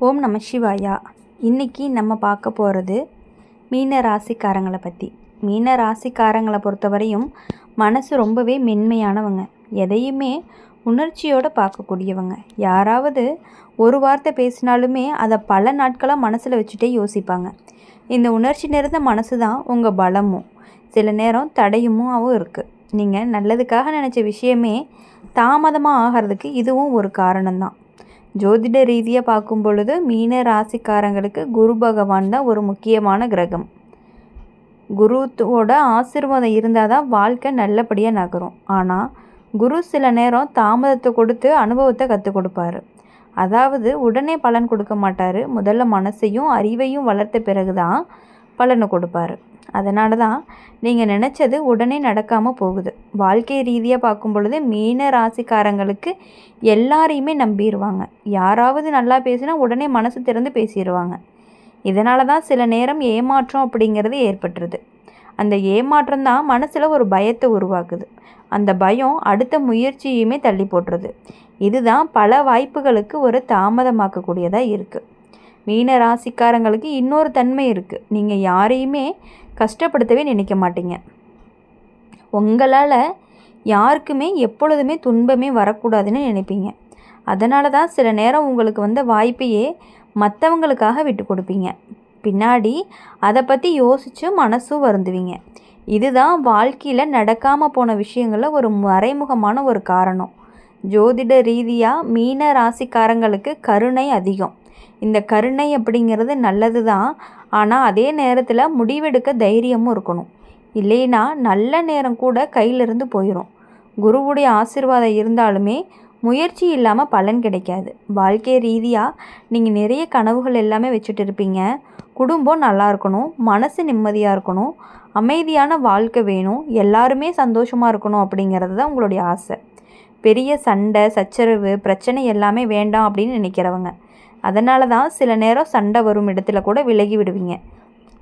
ஓம் நம சிவாயா. இன்றைக்கி நம்ம பார்க்க போகிறது மீன ராசிக்காரங்களை பற்றி. மீன ராசிக்காரங்களை பொறுத்தவரையும் மனசு ரொம்பவே மென்மையானவங்க. எதையுமே உணர்ச்சியோடு பார்க்கக்கூடியவங்க. யாராவது ஒரு வார்த்தை பேசினாலுமே அதை பல நாட்களாக மனசில் வச்சுட்டே யோசிப்பாங்க. இந்த உணர்ச்சி நிறைந்த மனசு தான் உங்கள் பலமும் சில நேரம் தடையுமாகவும் இருக்குது. நீங்கள் நல்லதுக்காக நினச்ச விஷயமே தாமதமாக ஆகிறதுக்கு இதுவும் ஒரு காரணம்தான். ஜோதிட ரீதியாக பார்க்கும் பொழுது மீன ராசிக்காரங்களுக்கு குரு பகவான் தான் ஒரு முக்கியமான கிரகம். குருவோட ஆசீர்வாதம் இருந்தால் தான் வாழ்க்கை நல்லபடியாக நகரும். ஆனால் குரு சில நேரம் தாமதத்தை கொடுத்து அனுபவத்தை கற்றுக் கொடுப்பாரு. அதாவது உடனே பலன் கொடுக்க மாட்டார். முதல்ல மனசையும் அறிவையும் வளர்த்த பிறகு தான் பலனை கொடுப்பாரு. அதனால தான் நீங்கள் நினச்சது உடனே நடக்காமல் போகுது. வாழ்க்கை ரீதியாக பார்க்கும் பொழுது மீன ராசிக்காரங்களுக்கு எல்லாரையுமே நம்பிடுவாங்க. யாராவது நல்லா பேசினா உடனே மனசு திறந்து பேசிடுவாங்க. இதனால தான் சில நேரம் ஏமாற்றம் அப்படிங்கிறது ஏற்பட்டுருது. அந்த ஏமாற்றம் தான் மனசில் ஒரு பயத்தை உருவாக்குது. அந்த பயம் அடுத்த முயற்சியுமே தள்ளி போட்டுருது. இதுதான் பல வாய்ப்புகளுக்கு ஒரு தாமதமாக்கக்கூடியதாக இருக்குது. மீன ராசிக்காரங்களுக்கு இன்னொரு தன்மை இருக்குது. நீங்கள் யாரையுமே கஷ்டப்படுத்தவே நினைக்க மாட்டீங்க. உங்களால் யாருக்குமே எப்பொழுதுமே துன்பமே வரக்கூடாதுன்னு நினைப்பீங்க. அதனால தான் சில நேரம் உங்களுக்கு வந்த வாய்ப்பையே மற்றவங்களுக்காக விட்டு கொடுப்பீங்க. பின்னாடி அதை பற்றி யோசித்து மனசும் வருந்துவீங்க. இதுதான் வாழ்க்கையில் நடக்காமல் போன விஷயங்களில் ஒரு மறைமுகமான ஒரு காரணம். ஜோதிட ரீதியாக மீன ராசிக்காரங்களுக்கு கருணை அதிகம். இந்த கருணை அப்படிங்கிறது நல்லது தான். ஆனால் அதே நேரத்தில் முடிவெடுக்க தைரியமும் இருக்கணும். இல்லைன்னா நல்ல நேரம் கூட கையிலிருந்து போயிடும். குருவுடைய ஆசீர்வாதம் இருந்தாலுமே முயற்சி இல்லாமல் பலன் கிடைக்காது. வாழ்க்கை ரீதியாக நீங்கள் நிறைய கனவுகள் எல்லாமே வச்சுட்டு இருப்பீங்க. குடும்பம் நல்லா இருக்கணும், மனசு நிம்மதியாக இருக்கணும், அமைதியான வாழ்க்கை வேணும், எல்லாருமே சந்தோஷமாக இருக்கணும் அப்படிங்கிறது தான் உங்களுடைய ஆசை. பெரிய சண்டை சச்சரவு பிரச்சனை எல்லாமே வேண்டாம் அப்படின்னு நினைக்கிறவங்க. அதனால தான் சில நேரம் சண்டை வரும் இடத்துல கூட விலகி விடுவீங்க.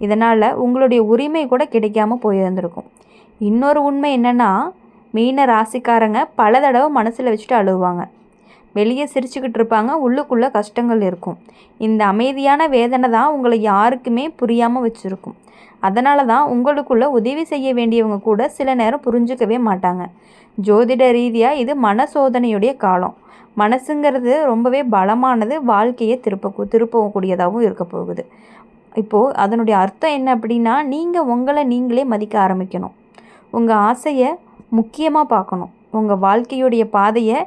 இதனால் உங்களுடைய உரிமை கூட கிடைக்காமல் போயிருந்திருக்கும். இன்னொரு உண்மை என்னென்னா, மீன ராசிக்காரங்க பல தடவை மனசில் வச்சுட்டு அழுவாங்க. வெளியே சிரிச்சுக்கிட்டு இருப்பாங்க, உள்ளுக்குள்ளே கஷ்டங்கள் இருக்கும். இந்த அமைதியான வேதனை தான் உங்களை யாருக்குமே புரியாமல் வச்சுருக்கும். அதனால தான் உங்களுக்குள்ளே உதவி செய்ய வேண்டியவங்க கூட சில நேரம் புரிஞ்சுக்கவே மாட்டாங்க. ஜோதிட ரீதியாக இது மனசோதனையுடைய காலம். மனசுங்கிறது ரொம்பவே பலமானது. வாழ்க்கையை திருப்பக்கூடியதாகவும் இருக்க போகுது. இப்போது அதனுடைய அர்த்தம் என்ன அப்படின்னா, நீங்கள் உங்களை நீங்களே மதிக்க ஆரம்பிக்கணும். உங்கள் ஆசையை முக்கியமாக பார்க்கணும். உங்கள் வாழ்க்கையுடைய பாதையை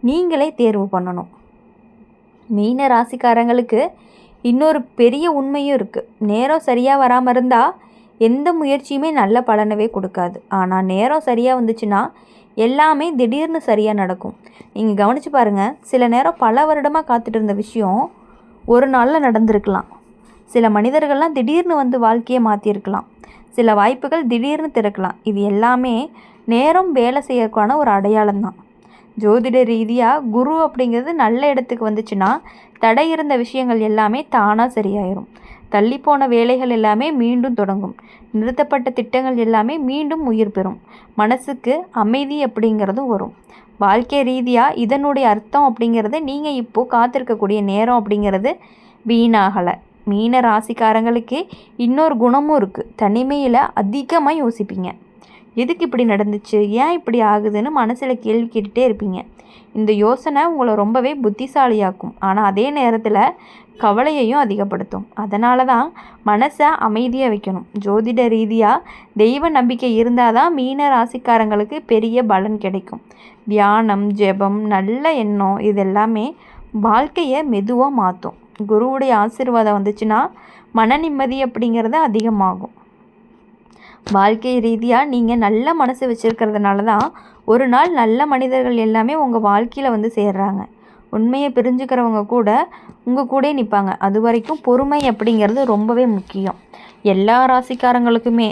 நீங்களே தேர்வு பண்ணணும். மீன ராசிக்காரங்களுக்கு இன்னொரு பெரிய உண்மையும் இருக்குது. நேரம் சரியாக வராமல் இருந்தால் எந்த முயற்சியுமே நல்ல பலனவே கொடுக்காது. ஆனால் நேரம் சரியாக வந்துச்சுன்னா எல்லாமே திடீர்னு சரியாக நடக்கும். நீங்கள் கவனித்து பாருங்கள். சில நேரம் பல வருடமாக காத்துட்டு இருந்த விஷயம் ஒரு நாளில் நடந்திருக்கலாம். சில மனிதர்கள்லாம் திடீர்னு வந்து வாழ்க்கையை மாற்றிருக்கலாம். சில வாய்ப்புகள் திடீர்னு திறக்கலாம். இது எல்லாமே நேரம் வேலை செய்யறதுக்கான ஒரு அடையாளம் தான். ஜோதிட ரீதியாக குரு அப்படிங்கிறது நல்ல இடத்துக்கு வந்துச்சுன்னா தடை இருந்த விஷயங்கள் எல்லாமே தானாக சரியாயிரும். தள்ளிப்போன வேலைகள் எல்லாமே மீண்டும் தொடங்கும். நிறுத்தப்பட்ட திட்டங்கள் எல்லாமே மீண்டும் உயிர் பெறும். மனசுக்கு அமைதி அப்படிங்கிறதும் வரும். வாழ்க்கை ரீதியாக இதனுடைய அர்த்தம் அப்படிங்கிறது நீங்கள் இப்போது காத்திருக்கக்கூடிய நேரம் அப்படிங்கிறது வீணாகலை. மீன ராசிக்காரங்களுக்கு இன்னொரு குணமும் இருக்குது. தனிமையில் அதிகமாக யோசிப்பீங்க. எதுக்கு இப்படி நடந்துச்சு, ஏன் இப்படி ஆகுதுன்னு மனசில் கேள்வி கேட்டுகிட்டே இருப்பீங்க. இந்த யோசனை உங்களை ரொம்பவே புத்திசாலியாக்கும். ஆனால் அதே நேரத்தில் கவலையையும் அதிகப்படுத்தும். அதனால தான் மனசை அமைதியாக வைக்கணும். ஜோதிட ரீதியாக தெய்வ நம்பிக்கை இருந்தால் தான் மீன ராசிக்காரங்களுக்கு பெரிய பலன் கிடைக்கும். தியானம், ஜெபம், நல்ல எண்ணம் இதெல்லாமே வாழ்க்கையை மெதுவாக மாற்றும். குருவுடைய ஆசீர்வாதம் வந்துச்சுன்னா மன நிம்மதி அப்படிங்கிறது அதிகமாகும். வாழ்க்கை ரீதியாக நீங்கள் நல்ல மனசு வச்சுருக்கிறதுனால தான் ஒரு நாள் நல்ல மனிதர்கள் எல்லாமே உங்கள் வாழ்க்கையில் வந்து சேர்றாங்க. உண்மையை பிரிஞ்சுக்கிறவங்க கூட உங்கள் கூட நிற்பாங்க. அது வரைக்கும் பொறுமை அப்படிங்கிறது ரொம்பவே முக்கியம். எல்லா ராசிக்காரங்களுக்குமே,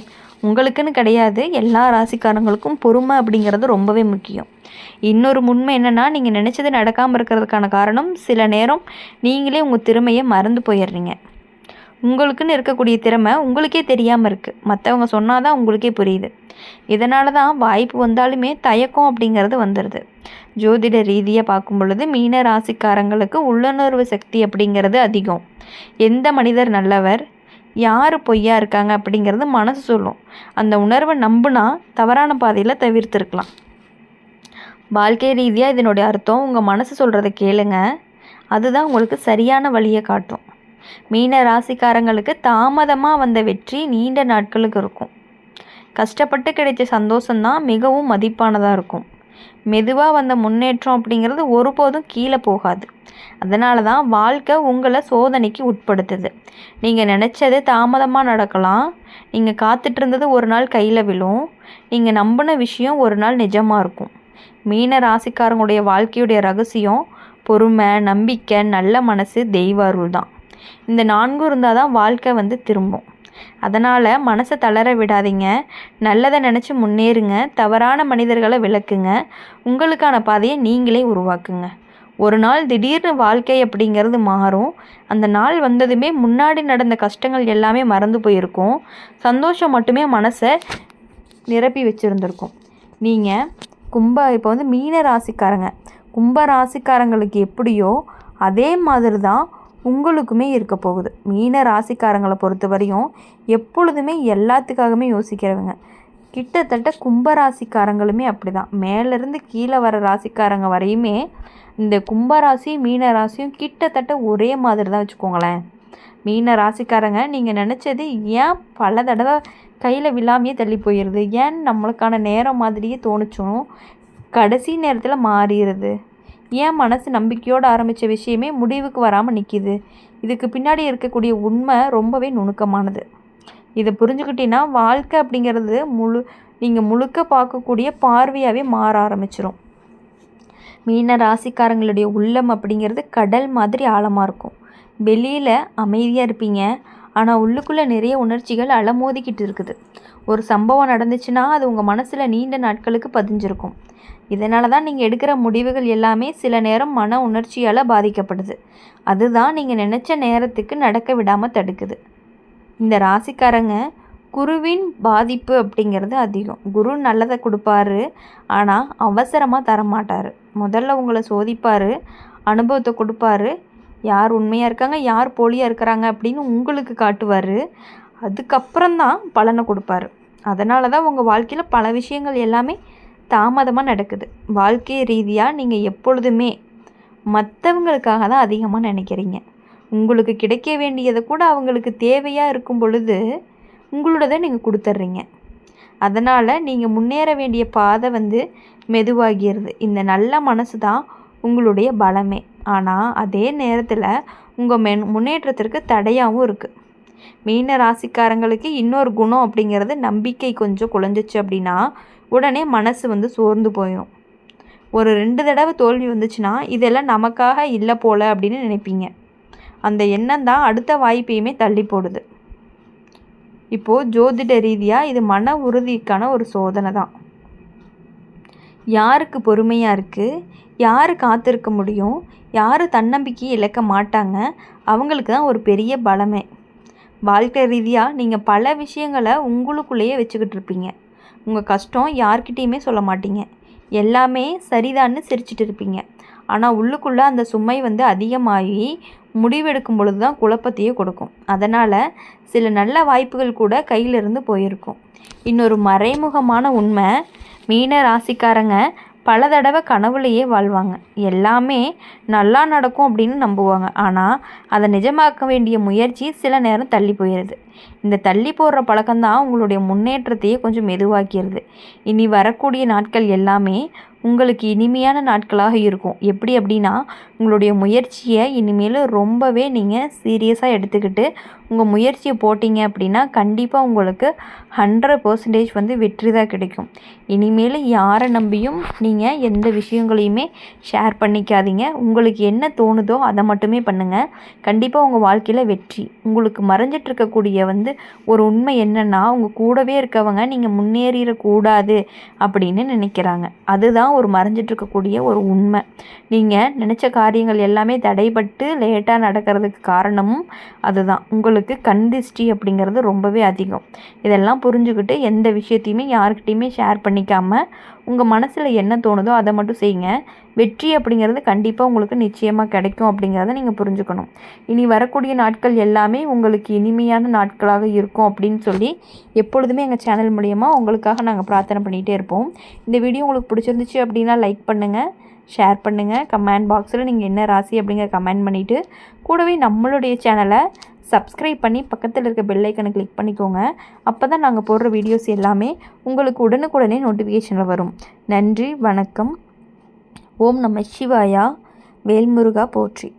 உங்களுக்குன்னு கிடையாது, எல்லா ராசிக்காரங்களுக்கும் பொறுமை அப்படிங்கிறது ரொம்பவே முக்கியம். இன்னொரு உண்மை என்னென்னா, நீங்கள் நினச்சது நடக்காமல் இருக்கிறதுக்கான காரணம் சில நேரம் நீங்களே உங்கள் திறமையை மறந்து போயிடுறீங்க. உங்களுக்குன்னு இருக்கக்கூடிய திறமை உங்களுக்கே தெரியாமல் இருக்குது. மற்றவங்க சொன்னால் தான் உங்களுக்கே புரியுது. இதனால தான் வாய்ப்பு வந்தாலுமே தயக்கம் அப்படிங்கிறது வந்துடுது. ஜோதிட ரீதியாக பார்க்கும் பொழுது மீன ராசிக்காரங்களுக்கு உள்ளுணர்வு சக்தி அப்படிங்கிறது அதிகம். எந்த மனிதர் நல்லவர், யார் பொய்யா இருக்காங்க அப்படிங்கிறது மனசு சொல்லும். அந்த உணர்வை நம்புனா தவறான பாதையில் தவிர்த்துருக்கலாம். வாழ்க்கை ரீதியாக இதனுடைய அர்த்தம் உங்கள் மனசு சொல்கிறத கேளுங்க, அதுதான் உங்களுக்கு சரியான வழியை காட்டும். மீன ராசிக்காரங்களுக்கு தாமதமாக வந்த வெற்றி நீண்ட நாட்களுக்கு இருக்கும். கஷ்டப்பட்டு கிடைச்ச சந்தோஷம்தான் மிகவும் மதிப்பானதாக இருக்கும். மெதுவாக வந்த முன்னேற்றம் அப்படிங்கிறது ஒருபோதும் கீழே போகாது. அதனால தான் வாழ்க்கை உங்களை சோதனைக்கு உட்படுத்துது. நீங்கள் நினச்சது தாமதமாக நடக்கலாம், நீங்கள் காத்துட்ருந்தது ஒரு நாள் கையில் விழும், நீங்கள் நம்பின விஷயம் ஒரு நாள் நிஜமாக இருக்கும். மீன ராசிக்காரங்களுடைய வாழ்க்கையுடைய ரகசியம் பொறுமை, நம்பிக்கை, நல்ல மனசு, தெய்வ அருள் தான். இந்த 4 இருந்தால் தான் வாழ்க்கை திரும்பும். அதனால் மனசை தளர விடாதீங்க, நல்லதை நினச்சி முன்னேறுங்க, தவறான மனிதர்களை விலக்குங்க, உங்களுக்கான பாதையை நீங்களே உருவாக்குங்க. ஒரு நாள் திடீர்னு வாழ்க்கை அப்படிங்கிறது மாறும். அந்த நாள் வந்ததுமே முன்னாடி நடந்த கஷ்டங்கள் எல்லாமே மறந்து போயிருக்கும். சந்தோஷம் மட்டுமே மனசை நிரப்பி வச்சுருந்துருக்கும். நீங்கள் இப்போ மீன ராசிக்காரங்க, கும்ப ராசிக்காரங்களுக்கு எப்படியோ அதே மாதிரி தான் உங்களுக்குமே இருக்க போகுது. மீன ராசிக்காரங்களை பொறுத்த வரையும் எப்பொழுதுமே எல்லாத்துக்காகவுமே யோசிக்கிறவங்க. கிட்டத்தட்ட கும்பராசிக்காரங்களுமே அப்படி தான். மேலேருந்து கீழே வர ராசிக்காரங்க வரையுமே இந்த கும்பராசியும் மீன ராசியும் கிட்டத்தட்ட ஒரே மாதிரி தான் வச்சுக்கோங்களேன். மீன ராசிக்காரங்க நீங்கள் நினச்சது ஏன் பல தடவை கையில் விழாமையே தள்ளி போயிடுது, ஏன் நம்மளுக்கான நேரம் மாதிரியே தோணுச்சோம் கடைசி நேரத்தில் மாறிடுது, ஏன் மனசு நம்பிக்கையோடு ஆரம்பித்த விஷயமே முடிவுக்கு வராமல் நிற்கிது, இதுக்கு பின்னாடி இருக்கக்கூடிய உண்மை ரொம்பவே நுணுக்கமானது. இதை புரிஞ்சுக்கிட்டீங்கன்னா வாழ்க்கை அப்படிங்கிறது நீங்கள் முழுக்க பார்க்கக்கூடிய பார்வையாகவே மாற ஆரம்பிச்சிடும். மீன ராசிக்காரங்களுடைய உள்ளம் அப்படிங்கிறது கடல் மாதிரி ஆழமாக இருக்கும். வெளியில் அமைதியாக இருப்பீங்க, ஆனால் உள்ளுக்குள்ளே நிறைய உணர்ச்சிகள் அலமோதிக்கிட்டு இருக்குது. ஒரு சம்பவம் நடந்துச்சுன்னா அது உங்கள் மனசில் நீண்ட நாட்களுக்கு பதிஞ்சிருக்கும். இதனால தான் நீங்கள் எடுக்கிற முடிவுகள் எல்லாமே சில நேரம் மன உணர்ச்சியால் பாதிக்கப்படுது. அதுதான் நீங்கள் நினச்ச நேரத்துக்கு நடக்க விடாமல் தடுக்குது. இந்த ராசிக்காரங்க குருவின் பாதிப்பு அப்படிங்கிறது அதிகம். குரு நல்லதை கொடுப்பாரு, ஆனால் அவசரமாக தரமாட்டார். முதல்ல உங்களை சோதிப்பார், அனுபவத்தை கொடுப்பாரு, யார் உண்மையாக இருக்காங்க யார் போலியாக இருக்கிறாங்க அப்படின்னு உங்களுக்கு காட்டுவார். அதுக்கப்புறம்தான் பலனை கொடுப்பாரு. அதனால தான் உங்கள் வாழ்க்கையில் பல விஷயங்கள் எல்லாமே தாமதமாக நடக்குது. வாழ்க்கை ரீதியாக நீங்கள் எப்பொழுதுமே மற்றவங்களுக்காக தான் அதிகமாக நினைக்கிறீங்க. உங்களுக்கு கிடைக்க வேண்டியதை கூட அவங்களுக்கு தேவையாக இருக்கும் பொழுது உங்களோடதை நீங்கள் கொடுத்துட்றீங்க. அதனால் நீங்கள் முன்னேற வேண்டிய பாதை மெதுவாகிறது. இந்த நல்ல மனசு தான் உங்களுடைய பலமே. ஆனால் அதே நேரத்தில் உங்கள் முன்னேற்றத்திற்கு தடையாகவும் இருக்குது. மீன ராசிக்காரங்களுக்கு இன்னொரு குணம் அப்படிங்கிறது நம்பிக்கை கொஞ்சம் குறைஞ்சிச்சு அப்படின்னா உடனே மனசு சோர்ந்து போயிடும். ஒரு 2 தடவை தோல்வி வந்துச்சுன்னா இதெல்லாம் நமக்காக இல்லை போல் அப்படின்னு நினைப்பீங்க. அந்த எண்ணம் தான் அடுத்த வாய்ப்பையுமே தள்ளி போடுது. இப்போது ஜோதிட ரீதியாக இது மன உறுதிக்கான ஒரு சோதனை தான். யாருக்கு பொறுமையாக இருக்குது, யார் காத்திருக்க முடியும், யார் தன்னம்பிக்கையை இழக்க மாட்டாங்க, அவங்களுக்கு தான் ஒரு பெரிய பலமே. வாழ்க்கை ரீதியாக நீங்கள் பல விஷயங்களை உங்களுக்குள்ளேயே வச்சுக்கிட்டு இருப்பீங்க. உங்கள் கஷ்டம் யார்கிட்டையுமே சொல்ல மாட்டீங்க, எல்லாமே சரிதான்னு சிரிச்சிட்டு இருப்பீங்க. ஆனால் உள்ளுக்குள்ளே அந்த சுமை அதிகமாகி முடிவெடுக்கும் பொழுது தான் குழப்பத்தையே கொடுக்கும். அதனால் சில நல்ல வாய்ப்புகள் கூட கையிலிருந்து போயிருக்கும். இன்னொரு மறைமுகமான உண்மை, மீன ராசிக்காரங்க பல தடவை கனவுலையே வாழ்வாங்க. எல்லாமே நல்லா நடக்கும் அப்படின்னு நம்புவாங்க. ஆனால் அதை நிஜமாக்க வேண்டிய முயற்சி சில நேரம் தள்ளி போயிடுது. இந்த தள்ளி போடுற பழக்கம்தான் உங்களுடைய முன்னேற்றத்தையே கொஞ்சம் மெதுவாக்கிடுது. இனி வரக்கூடிய நாட்கள் எல்லாமே உங்களுக்கு இனிமையான நாட்களாக இருக்கும். எப்படி அப்படின்னா உங்களுடைய முயற்சியை இனிமேல் ரொம்பவே நீங்கள் சீரியஸாக எடுத்துக்கிட்டு உங்கள் முயற்சியை போட்டிங்க அப்படின்னா கண்டிப்பாக உங்களுக்கு 100% வெற்றி தான் கிடைக்கும். இனிமேல் யாரை நம்பியும் நீங்கள் எந்த விஷயங்களையுமே ஷேர் பண்ணிக்காதீங்க. உங்களுக்கு என்ன தோணுதோ அதை மட்டுமே பண்ணுங்கள். கண்டிப்பாக உங்கள் வாழ்க்கையில் வெற்றி. உங்களுக்கு மறைஞ்சிட்ருக்கக்கூடிய ஒரு உண்மை என்னென்னா உங்கள் கூடவே இருக்கவங்க நீங்கள் முன்னேறிடக்கூடாது அப்படின்னு நினைக்கிறாங்க. அதுதான் இதுதான் ஒரு மறைஞ்சிட்ருக்கக்கூடிய ஒரு உண்மை. நீங்கள் நினச்ச காரியங்கள் எல்லாமே தடைபட்டு லேட்டாக நடக்கிறதுக்கு காரணமும் அதுதான். உங்களுக்கு கண் திஷ்டி அப்படிங்கிறது ரொம்பவே அதிகம். இதெல்லாம் புரிஞ்சுக்கிட்டு எந்த விஷயத்தையுமே யாருக்கிட்டையுமே ஷேர் பண்ணிக்காமல் உங்கள் மனசில் என்ன தோணுதோ அதை மட்டும் செய்யுங்க. வெற்றி அப்படிங்கிறது கண்டிப்பாக உங்களுக்கு நிச்சயமாக கிடைக்கும் அப்படிங்கிறத நீங்கள் புரிஞ்சுக்கணும். இனி வரக்கூடிய நாட்கள் எல்லாமே உங்களுக்கு இனிமையான நாட்களாக இருக்கும் அப்படின்னு சொல்லி எப்பொழுதுமே எங்கள் சேனல் மூலயமா உங்களுக்காக நாங்கள் பிரார்த்தனை பண்ணிகிட்டே இருப்போம். இந்த வீடியோ உங்களுக்கு பிடிச்சிருந்துச்சு அப்படின்னா லைக் பண்ணுங்கள், ஷேர் பண்ணுங்கள். கமெண்ட் பாக்ஸில் நீங்கள் என்ன ராசி அப்படிங்கிற கமெண்ட் பண்ணிவிட்டு கூடவே நம்மளுடைய சேனலை சப்ஸ்கிரைப் பண்ணி பக்கத்தில் இருக்க பெல் ஐக்கனை கிளிக் பண்ணிக்கோங்க. அப்போ தான் நாங்கள் போடுற வீடியோஸ் எல்லாமே உங்களுக்கு உடனுக்குடனே நோட்டிஃபிகேஷனில் வரும். நன்றி, வணக்கம். ஓம் நம சிவாயா. வேல்முருகா போற்றி.